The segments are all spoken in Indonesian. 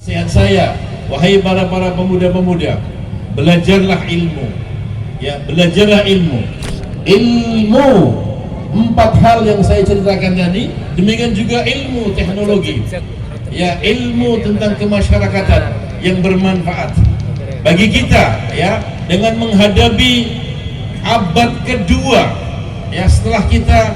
Nasihat saya, wahai para pemuda-pemuda, belajarlah ilmu. Ya, belajarlah ilmu. Ilmu, 4 hal yang saya ceritakan tadi, demikian juga ilmu teknologi. Ya, ilmu tentang kemasyarakatan yang bermanfaat bagi kita, ya, dengan menghadapi abad kedua, ya, setelah kita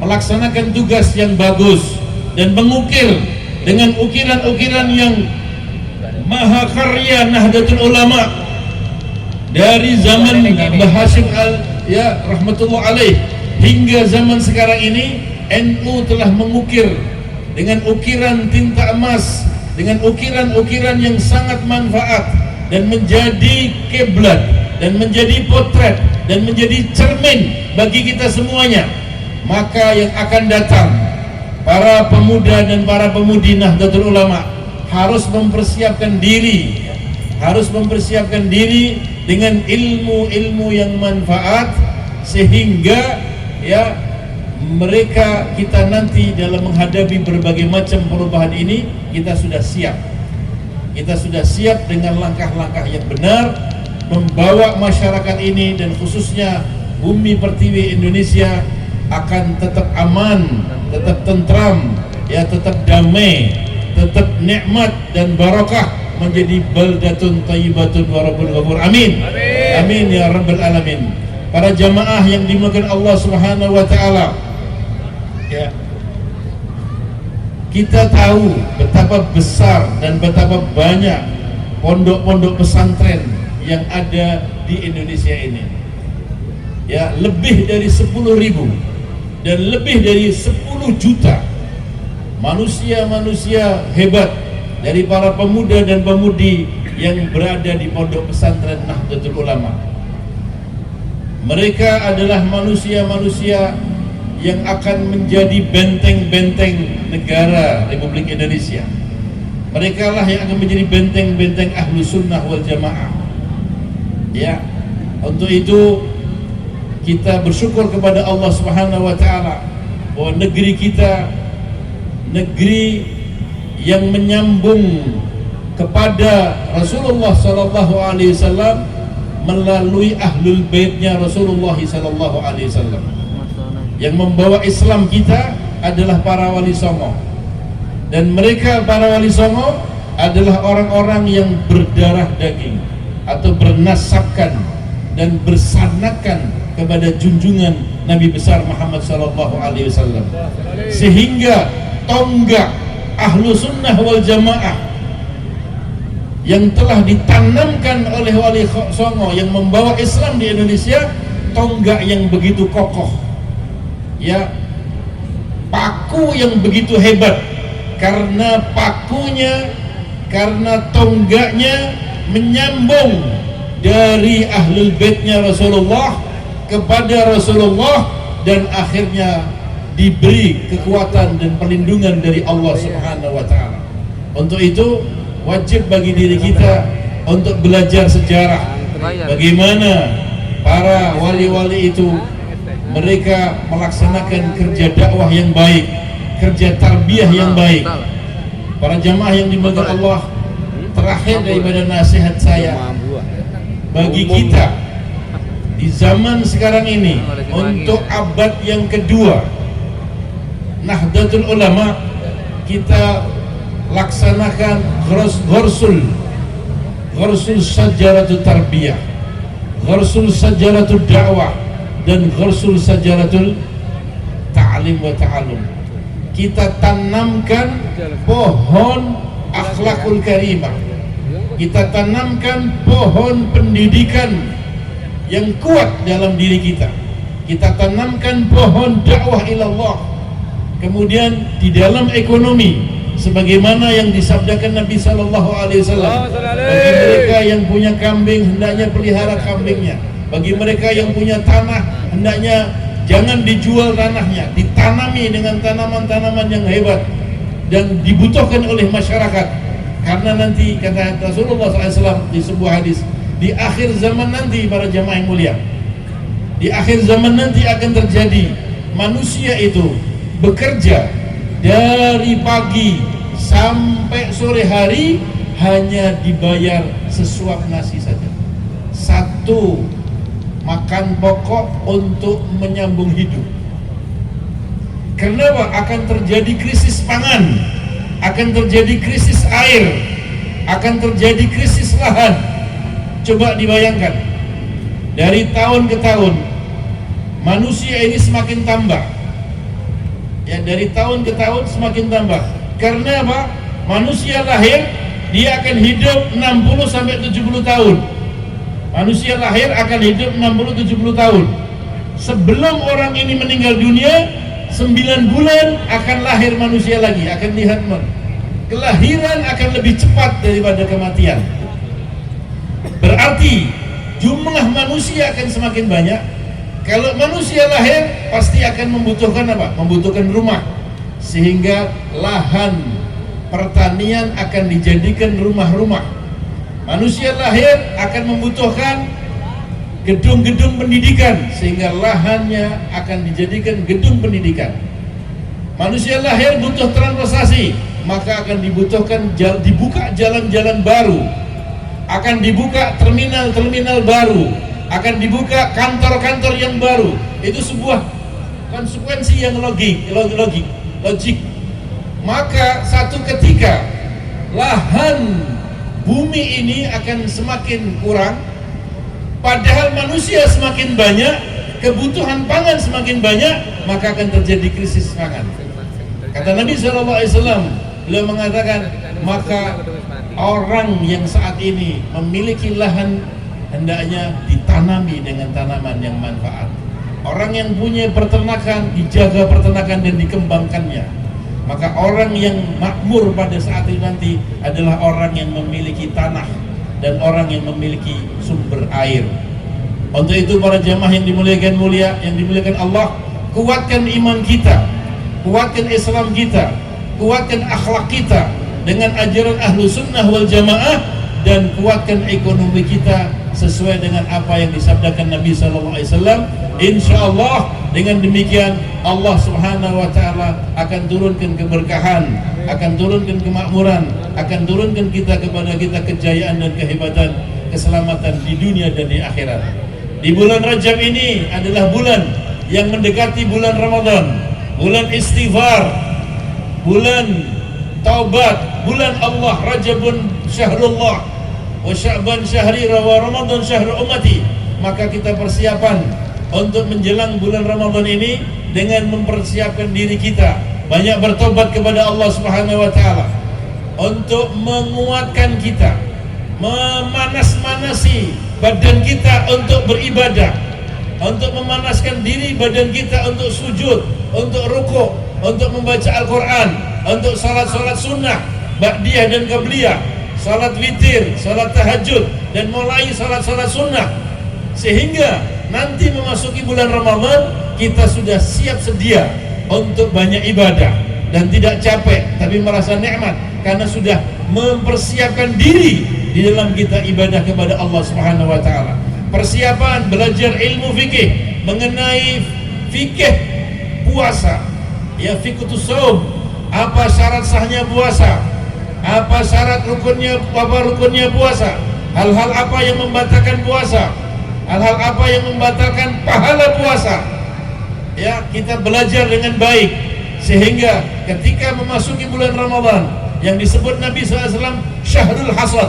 melaksanakan tugas yang bagus dan mengukir dengan ukiran-ukiran yang maha karya Nahdlatul Ulama dari zaman Mbah Hashim ya rahmatullah alaih hingga zaman sekarang ini. NU telah mengukir dengan ukiran tinta emas, dengan ukiran-ukiran yang sangat manfaat dan menjadi kiblat dan menjadi potret dan menjadi cermin bagi kita semuanya. Maka yang akan datang, para pemuda dan para pemudi Nahdlatul Ulama harus mempersiapkan diri dengan ilmu-ilmu yang manfaat, sehingga ya kita nanti dalam menghadapi berbagai macam perubahan ini kita sudah siap dengan langkah-langkah yang benar, membawa masyarakat ini dan khususnya bumi pertiwi Indonesia akan tetap aman, tetap tentram, ya, tetap damai, tetap nikmat dan barakah, menjadi baldatun thayyibatun wa rabbul ghafur. Amin. Amin ya rabbal alamin. Para jamaah yang dimuliakan Allah Subhanahu wa taala, ya, kita tahu betapa besar dan betapa banyak pondok-pondok pesantren yang ada di Indonesia ini. Ya, lebih dari 10.000 dan lebih dari 10 juta manusia-manusia hebat dari para pemuda dan pemudi yang berada di pondok pesantren Nahdlatul Ulama. Mereka adalah manusia-manusia yang akan menjadi benteng-benteng negara Republik Indonesia. Mereka lah yang akan menjadi benteng-benteng ahlu sunnah wal jamaah. Ya, untuk itu kita bersyukur kepada Allah Subhanahu wa taala bahwa negeri kita, negeri yang menyambung kepada Rasulullah sallallahu alaihi wasallam melalui ahlul baitnya Rasulullah sallallahu alaihi wasallam. Yang membawa Islam kita adalah para wali songo, dan mereka para wali songo adalah orang-orang yang berdarah daging atau bernasabkan dan bersanakan kepada junjungan Nabi besar Muhammad sallallahu alaihi wasallam, sehingga tonggak ahlu sunnah wal jamaah yang telah ditanamkan oleh wali songo yang membawa Islam di Indonesia, tonggak yang begitu kokoh, ya, paku yang begitu hebat, karena pakunya, karena tonggaknya menyambung dari ahlul baitnya Rasulullah kepada Rasulullah, dan akhirnya diberi kekuatan dan perlindungan dari Allah Subhanahu wa taala. Untuk itu wajib bagi diri kita untuk belajar sejarah, bagaimana para wali-wali itu mereka melaksanakan kerja dakwah yang baik, kerja tarbiyah yang baik. Para jamaah yang dimuliakan Allah, terakhir daripada nasihat saya bagi kita di zaman sekarang ini, untuk abad yang kedua Nahdlatul Ulama, kita laksanakan ghursul sajaratul tarbiyah, ghursul sajaratul dakwah, dan ghursul sajaratul ta'lim wa ta'alum. Kita tanamkan pohon akhlakul karimah, kita tanamkan pohon pendidikan yang kuat dalam diri kita, kita tanamkan pohon dakwah ilallah. Kemudian di dalam ekonomi, sebagaimana yang disabdakan Nabi sallallahu alaihi wasallam, bagi mereka yang punya kambing hendaknya pelihara kambingnya, bagi mereka yang punya tanah hendaknya jangan dijual tanahnya, ditanami dengan tanaman-tanaman yang hebat dan dibutuhkan oleh masyarakat. Karena nanti kata Rasulullah SAW di sebuah hadis, di akhir zaman nanti, para jamaah yang mulia, di akhir zaman nanti akan terjadi manusia itu bekerja dari pagi sampai sore hari hanya dibayar sesuap nasi saja. Satu makan pokok untuk menyambung hidup. Kenapa? Akan terjadi krisis pangan, akan terjadi krisis air, akan terjadi krisis lahan. Coba dibayangkan, dari tahun ke tahun manusia ini semakin tambah. Ya, dari tahun ke tahun semakin tambah. Karena apa? Manusia lahir, dia akan hidup 60 sampai 70 tahun. Manusia lahir akan hidup 60-70 tahun. Sebelum orang ini meninggal dunia, 9 bulan akan lahir manusia lagi. Akan lihat, kelahiran akan lebih cepat daripada kematian. Berarti jumlah manusia akan semakin banyak. Kalau manusia lahir, pasti akan membutuhkan apa? Membutuhkan rumah. Sehingga lahan pertanian akan dijadikan rumah-rumah. Manusia lahir akan membutuhkan gedung-gedung pendidikan, sehingga lahannya akan dijadikan gedung pendidikan. Manusia lahir butuh transportasi, maka akan dibuka jalan-jalan baru, akan dibuka terminal-terminal baru, akan dibuka kantor-kantor yang baru. Itu sebuah konsekuensi yang logik. Maka satu ketika lahan bumi ini akan semakin kurang, padahal manusia semakin banyak, kebutuhan pangan semakin banyak, maka akan terjadi krisis pangan. Kata Nabi SAW, beliau mengatakan, maka orang yang saat ini memiliki lahan hendaknya ditanami dengan tanaman yang manfaat. Orang yang punya peternakan, dijaga peternakan dan dikembangkannya. Maka orang yang makmur pada saat itu nanti adalah orang yang memiliki tanah dan orang yang memiliki sumber air. Untuk itu para jamaah yang dimuliakan Allah, kuatkan iman kita, kuatkan Islam kita, kuatkan akhlak kita dengan ajaran ahlu sunnah wal jamaah, dan kuatkan ekonomi kita sesuai dengan apa yang disabdakan Nabi SAW. InsyaAllah dengan demikian Allah Subhanahu wa Ta'ala akan turunkan keberkahan, akan turunkan kemakmuran, akan turunkan kepada kita kejayaan dan kehebatan, keselamatan di dunia dan di akhirat. Di bulan Rajab ini adalah bulan yang mendekati bulan Ramadan, bulan istighfar, bulan taubat, bulan Allah. Rajabun syahrullah wa Sya'ban syahri wa Ramadan syahrul ummati. Maka kita persiapan untuk menjelang bulan Ramadan ini dengan mempersiapkan diri kita banyak bertobat kepada Allah Subhanahu wa Ta'ala, untuk menguatkan kita, memanas-manasi badan kita untuk beribadah, untuk memanaskan diri badan kita untuk sujud, untuk rukuk, untuk membaca Al-Quran, untuk salat-salat sunnah, ba'diyah dan qabliyah, salat witir, salat tahajud, dan mulai salat-salat sunnah, sehingga nanti memasuki bulan Ramadan kita sudah siap sedia untuk banyak ibadah dan tidak capek, tapi merasa nikmat karena sudah mempersiapkan diri di dalam kita ibadah kepada Allah Subhanahu wa Ta'ala. Persiapan belajar ilmu fikih mengenai fikih puasa, ya, fikhutus shaum, apa syarat sahnya puasa, apa syarat rukunnya puasa, hal-hal apa yang membatalkan puasa, hal-hal apa yang membatalkan pahala puasa. Ya, kita belajar dengan baik sehingga ketika memasuki bulan Ramadan yang disebut Nabi SAW syahrul hasad,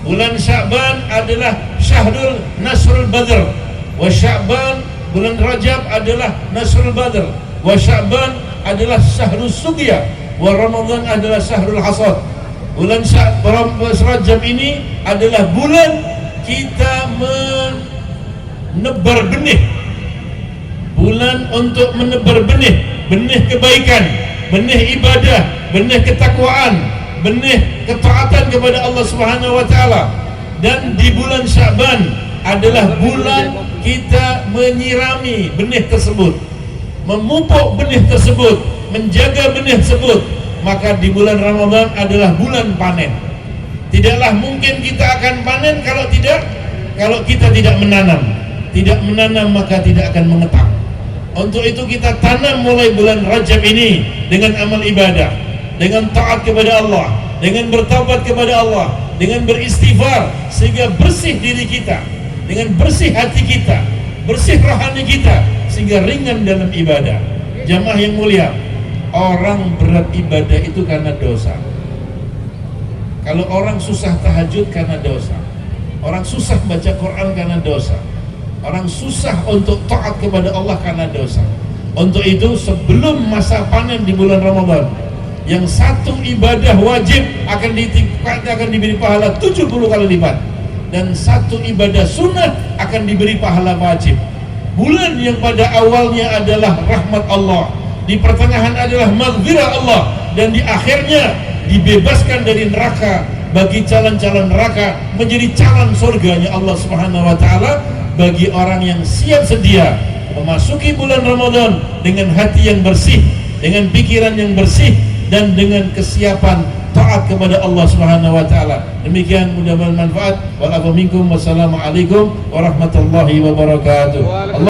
bulan Sya'ban adalah syahrul nasrul badr, wa Sya'ban, bulan Rajab adalah nasrul badr, wa Sya'ban adalah syahrul sugya, wa Ramadan adalah syahrul hasad. Bulan Rajab ini adalah bulan kita menebar benih, bulan untuk menebar benih kebaikan, benih ibadah, benih ketakwaan, benih ketaatan kepada Allah Subhanahu wa Ta'ala. Dan di bulan Sya'ban adalah bulan kita menyirami benih tersebut, memupuk benih tersebut, menjaga benih tersebut. Maka di bulan Ramadan adalah bulan panen. Tidaklah mungkin kita akan panen kalau kita tidak menanam. Tidak menanam maka tidak akan mengetak. Untuk itu kita tanam mulai bulan Rajab ini dengan amal ibadah, dengan taat kepada Allah, dengan bertaubat kepada Allah, dengan beristighfar, sehingga bersih diri kita, dengan bersih hati kita, bersih rohani kita, sehingga ringan dalam ibadah. Jamaah yang mulia, orang berat ibadah itu karena dosa. Kalau orang susah tahajud karena dosa, orang susah baca Quran karena dosa, orang susah untuk taat kepada Allah karena dosa. Untuk itu sebelum masa panen di bulan Ramadan, yang satu ibadah wajib akan diberi pahala 70 kali lipat, dan satu ibadah sunnah akan diberi pahala wajib. Bulan yang pada awalnya adalah rahmat Allah, di pertengahan adalah maghfirah Allah, dan di akhirnya dibebaskan dari neraka bagi calon-calon neraka menjadi calon surganya Allah Subhanahu wa taala bagi orang yang siap sedia memasuki bulan Ramadan dengan hati yang bersih, dengan pikiran yang bersih, dan dengan kesiapan taat kepada Allah Subhanahu wa taala. Demikian, mudah-mudahan manfaat. Wassalamualaikum warahmatullahi wabarakatuh.